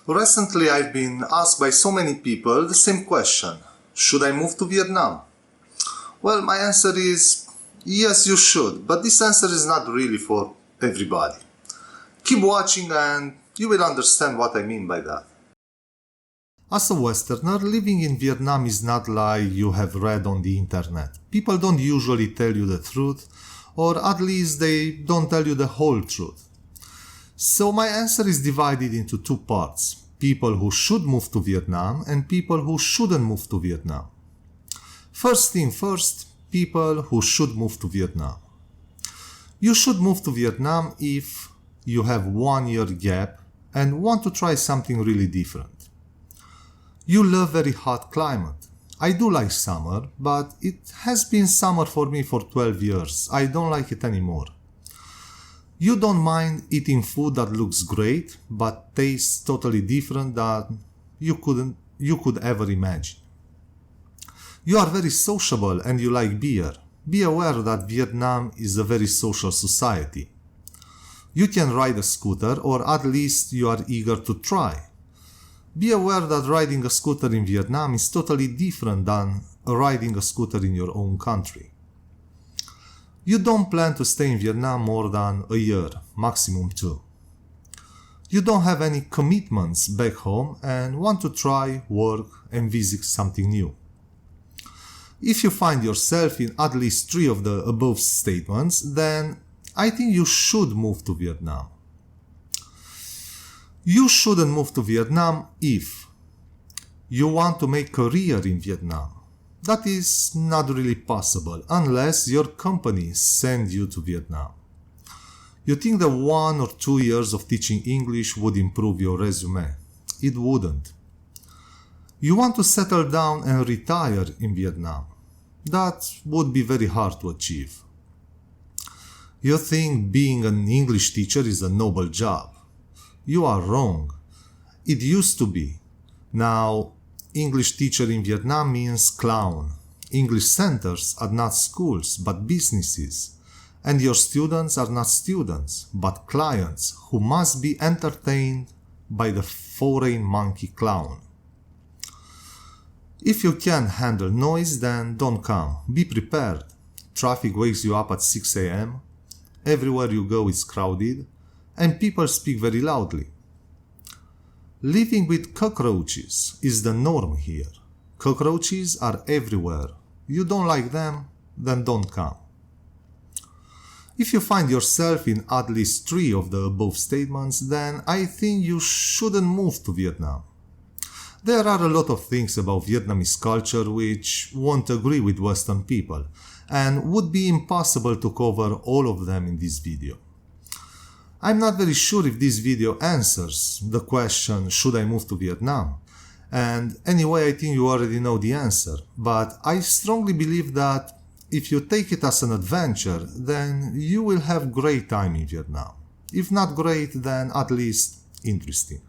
Recently, I've been asked by so many people the same question: should I move to Vietnam? Well, my answer is yes, you should, but this answer is not really for everybody. Keep watching and you will understand what I mean by that. As a Westerner, living in Vietnam is not like you have read on the internet. People don't usually tell you the truth, or at least they don't tell you the whole truth. So my answer is divided into two parts: people who should move to Vietnam and people who shouldn't move to Vietnam. First thing first, people who should move to Vietnam. You should move to Vietnam if you have 1 year gap and want to try something really different. You love very hot climate. I do like summer, but it has been summer for me for 12 years. I don't like it anymore. You don't mind eating food that looks great, but tastes totally different than you could ever imagine. You are very sociable and you like beer. Be aware that Vietnam is a very social society. You can ride a scooter, or at least you are eager to try. Be aware that riding a scooter in Vietnam is totally different than riding a scooter in your own country. You don't plan to stay in Vietnam more than a year, maximum 2. You don't have any commitments back home and want to try, work, and visit something new. If you find yourself in at least 3 of the above statements, then I think you should move to Vietnam. You shouldn't move to Vietnam if you want to make a career in Vietnam. That is not really possible unless your company sends you to Vietnam. You think that 1 or 2 years of teaching English would improve your resume. It wouldn't. You want to settle down and retire in Vietnam. That would be very hard to achieve. You think being an English teacher is a noble job. You are wrong. It used to be. Now, English teacher in Vietnam means clown. English centers are not schools, but businesses. And your students are not students, but clients who must be entertained by the foreign monkey clown. If you can't handle noise, then don't come. Be prepared. Traffic wakes you up at 6 a.m. Everywhere you go is crowded, and people speak very loudly. Living with cockroaches is the norm here. Cockroaches are everywhere. You don't like them, then don't come. If you find yourself in at least 3 of the above statements, then I think you shouldn't move to Vietnam. There are a lot of things about Vietnamese culture which won't agree with Western people, and would be impossible to cover all of them in this video. I'm not very sure if this video answers the question, should I move to Vietnam? And anyway, I think you already know the answer, but I strongly believe that if you take it as an adventure, then you will have great time in Vietnam. If not great, then at least interesting.